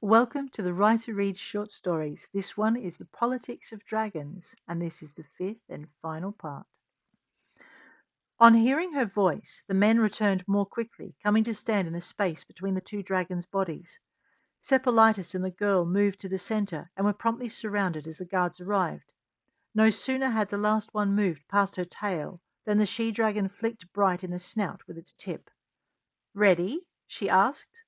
Welcome to the Writer Reads Short Stories. This one is The Politics of Dragons, and this is the fifth and final part. On hearing her voice, the men returned more quickly, coming to stand in the space between the two dragons' bodies. Seppolitus and the girl moved to the center and were promptly surrounded as the guards arrived. No sooner had the last one moved past her tail than the she-dragon flicked Bright in the snout with its tip. "Ready?" she asked.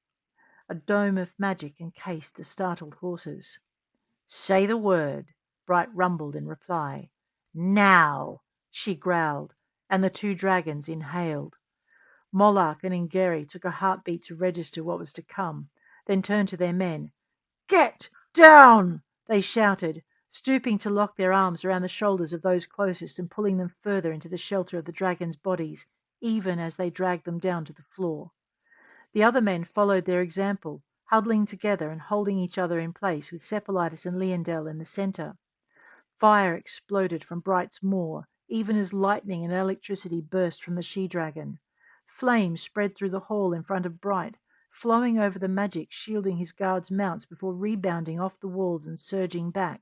A dome of magic encased the startled horses. "Say the word," Bright rumbled in reply. "Now," she growled, and the two dragons inhaled. Moloch and Ingeri took a heartbeat to register what was to come, then turned to their men. "Get down!" they shouted, stooping to lock their arms around the shoulders of those closest and pulling them further into the shelter of the dragons' bodies, even as they dragged them down to the floor. The other men followed their example, huddling together and holding each other in place with Seppolitus and Leondel in the center. Fire exploded from Bright's maw, even as lightning and electricity burst from the she-dragon. Flames spread through the hall in front of Bright, flowing over the magic shielding his guards' mounts before rebounding off the walls and surging back.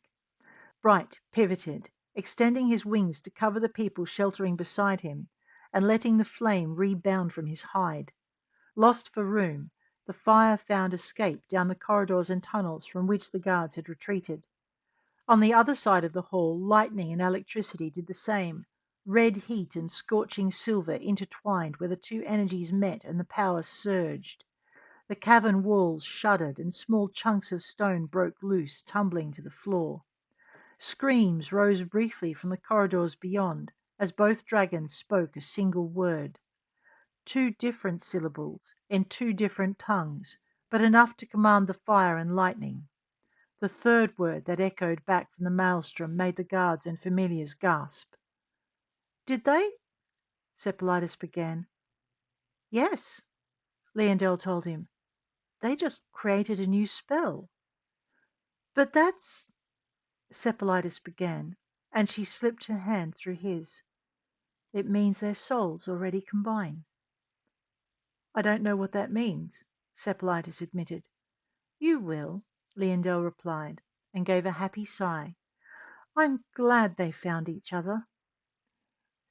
Bright pivoted, extending his wings to cover the people sheltering beside him, and letting the flame rebound from his hide. Lost for room, the fire found escape down the corridors and tunnels from which the guards had retreated. On the other side of the hall, lightning and electricity did the same. Red heat and scorching silver intertwined where the two energies met and the power surged. The cavern walls shuddered and small chunks of stone broke loose, tumbling to the floor. Screams rose briefly from the corridors beyond as both dragons spoke a single word. Two different syllables in two different tongues, but enough to command the fire and lightning. The third word that echoed back from the maelstrom made the guards and familiars gasp. "Did they?" Seppolitus began. "Yes," Leondel told him. "They just created a new spell." "But that's—" Seppolitus began, and she slipped her hand through his. "It means their souls already combine." "I don't know what that means," Seppolitus admitted. "You will," Leondel replied, and gave a happy sigh. "I'm glad they found each other."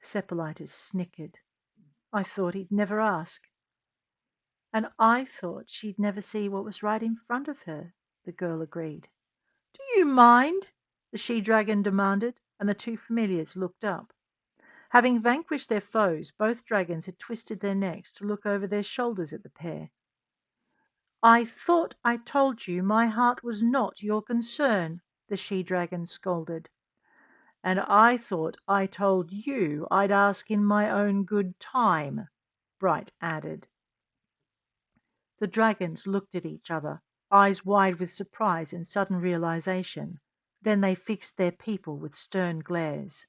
Seppolitus snickered. "I thought he'd never ask." "And I thought she'd never see what was right in front of her," the girl agreed. "Do you mind?" the she-dragon demanded, and the two familiars looked up. Having vanquished their foes, both dragons had twisted their necks to look over their shoulders at the pair. "I thought I told you my heart was not your concern," the she-dragon scolded. "And I thought I told you I'd ask in my own good time," Bright added. The dragons looked at each other, eyes wide with surprise and sudden realization. Then they fixed their people with stern glares.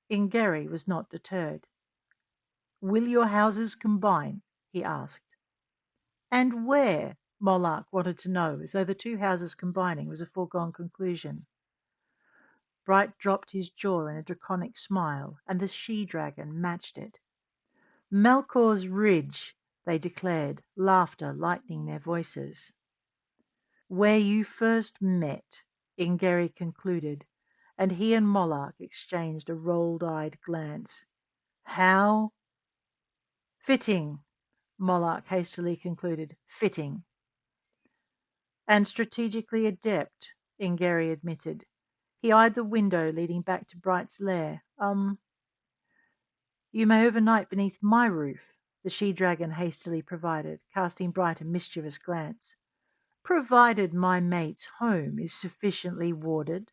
Ingeri was not deterred. "Will your houses combine?" he asked. "And where?" Moloch wanted to know, as though the two houses combining was a foregone conclusion. Bright dropped his jaw in a draconic smile, and the she-dragon matched it. "Melkor's Ridge," they declared, laughter lightening their voices. "Where you first met," Ingeri concluded, and he and Moloch exchanged a rolled-eyed glance. "How—" "Fitting," Moloch hastily concluded. "Fitting." "And strategically adept," Ingeri admitted. He eyed the window leading back to Bright's lair. "You may overnight beneath my roof," the she-dragon hastily provided, casting Bright a mischievous glance. "Provided my mate's home is sufficiently warded."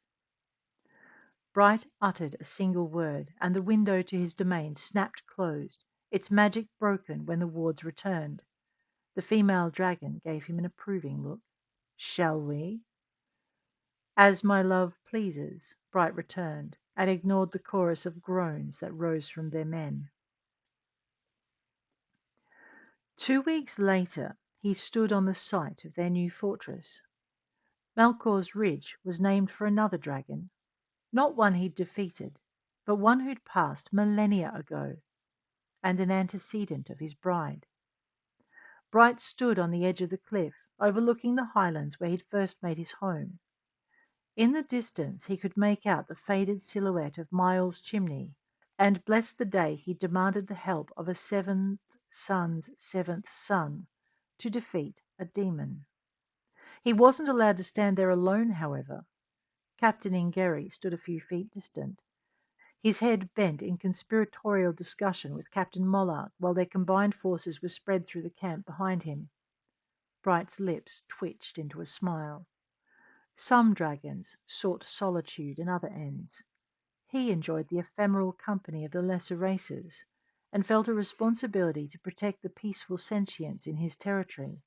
Bright uttered a single word, and the window to his domain snapped closed, its magic broken when the wards returned. The female dragon gave him an approving look. "Shall we?" "As my love pleases," Bright returned, and ignored the chorus of groans that rose from their men. 2 weeks later he stood on the site of their new fortress. Melkor's Ridge was named for another dragon, not one he'd defeated, but one who'd passed millennia ago, and an antecedent of his bride. Bright stood on the edge of the cliff, overlooking the highlands where he'd first made his home. In the distance he could make out the faded silhouette of Miles' chimney, and blessed the day he demanded the help of a seventh son's seventh son to defeat a demon. He wasn't allowed to stand there alone, however. Captain Ingerry stood a few feet distant, his head bent in conspiratorial discussion with Captain Mollark while their combined forces were spread through the camp behind him. Bright's lips twitched into a smile. Some dragons sought solitude and other ends. He enjoyed the ephemeral company of the lesser races, and felt a responsibility to protect the peaceful sentience in his territory.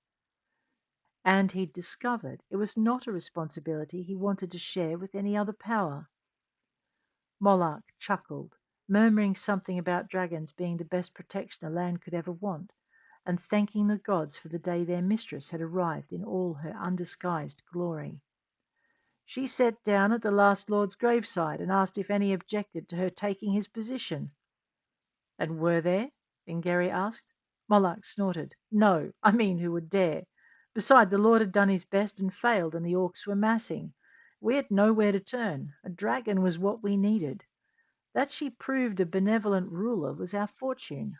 And he'd discovered it was not a responsibility he wanted to share with any other power. Mollark chuckled, murmuring something about dragons being the best protection a land could ever want, and thanking the gods for the day their mistress had arrived in all her undisguised glory. She sat down at the last lord's graveside and asked if any objected to her taking his position. And were there? Ingerry asked. Mollark snorted. No, I mean who would dare. Beside, the lord had done his best and failed, and the orcs were massing. We had nowhere to turn. A dragon was what we needed. That she proved a benevolent ruler was our fortune.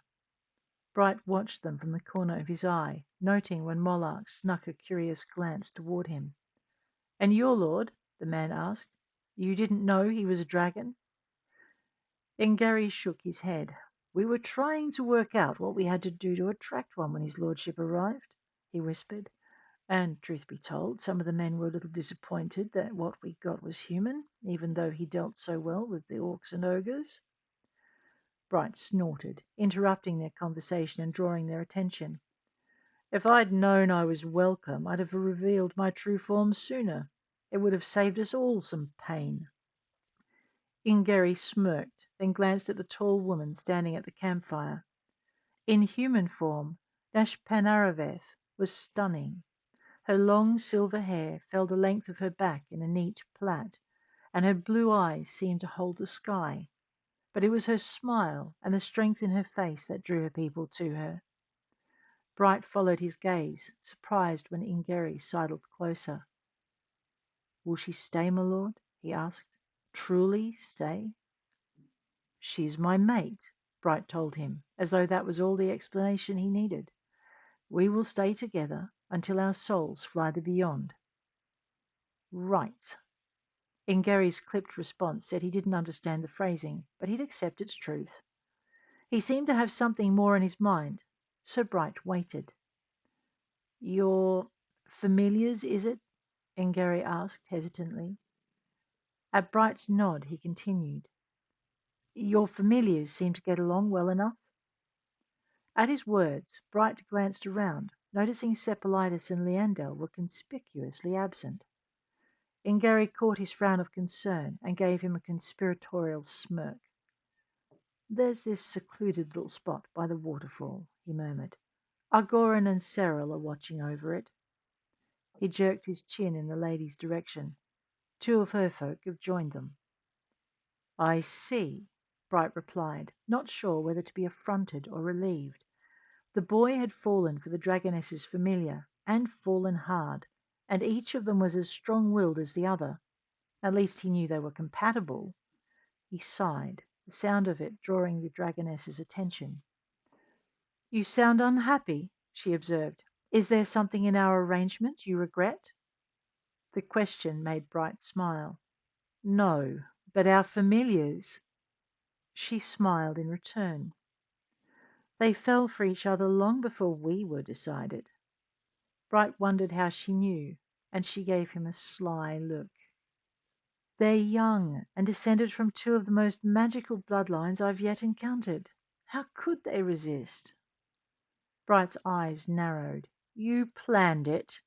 Bright watched them from the corner of his eye, noting when Mollark snuck a curious glance toward him. And your lord? The man asked. You didn't know he was a dragon? Ingerry shook his head. We were trying to work out what we had to do to attract one when his lordship arrived, he whispered. And, truth be told, some of the men were a little disappointed that what we got was human, even though he dealt so well with the orcs and ogres. Bright snorted, interrupting their conversation and drawing their attention. If I'd known I was welcome, I'd have revealed my true form sooner. It would have saved us all some pain. Ingerry smirked, then glanced at the tall woman standing at the campfire. In human form, Nashpanarveth was stunning. Her long silver hair fell the length of her back in a neat plait, and her blue eyes seemed to hold the sky. But it was her smile and the strength in her face that drew her people to her. Bright followed his gaze, surprised when Ingerry sidled closer. Will she stay, my lord? He asked. Truly stay? She's my mate, Bright told him, as though that was all the explanation he needed. We will stay together until our souls fly the beyond. Right. Ingerry's clipped response said he didn't understand the phrasing, but he'd accept its truth. He seemed to have something more in his mind, so Bright waited. Your familiars, is it? Ingerry asked hesitantly. At Bright's nod, he continued. Your familiars seem to get along well enough? At his words, Bright glanced around, noticing Sepelitis and Leandel were conspicuously absent. Ingerry caught his frown of concern and gave him a conspiratorial smirk. There's this secluded little spot by the waterfall, he murmured. Argoran and Cyril are watching over it. He jerked his chin in the lady's direction. 2 of her folk have joined them. I see, Bright replied, not sure whether to be affronted or relieved. The boy had fallen for the dragoness's familiar, and fallen hard, and each of them was as strong-willed as the other. At least he knew they were compatible. He sighed, the sound of it drawing the dragoness's attention. You sound unhappy, she observed. Is there something in our arrangement you regret? The question made Bright smile. No, but our familiars. She smiled in return. They fell for each other long before we were decided. Bright wondered how she knew, and she gave him a sly look. They're young and descended from 2 of the most magical bloodlines I've yet encountered. How could they resist? Bright's eyes narrowed. You planned it?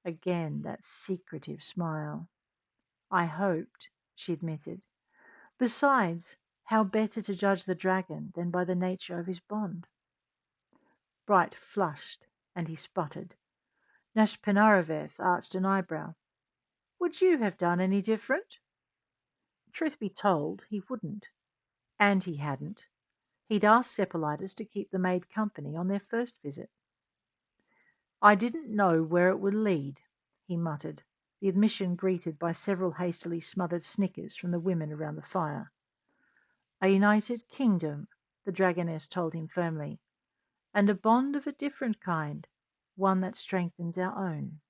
Again that secretive smile. I hoped, she admitted. Besides, how better to judge the dragon than by the nature of his bond? Bright flushed, and he sputtered. Nashpanarveth arched an eyebrow. Would you have done any different? Truth be told, he wouldn't. And he hadn't. He'd asked Sepelitis to keep the maid company on their first visit. I didn't know where it would lead, he muttered, the admission greeted by several hastily smothered snickers from the women around the fire. A united kingdom, the dragoness told him firmly, and a bond of a different kind, one that strengthens our own.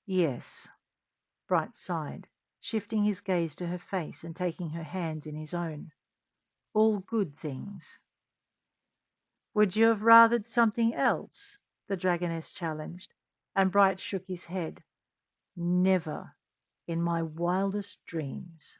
Yes, Bright sighed, shifting his gaze to her face and taking her hands in his own. All good things. Would you have rathered something else? The dragoness challenged, and Bright shook his head. Never in my wildest dreams.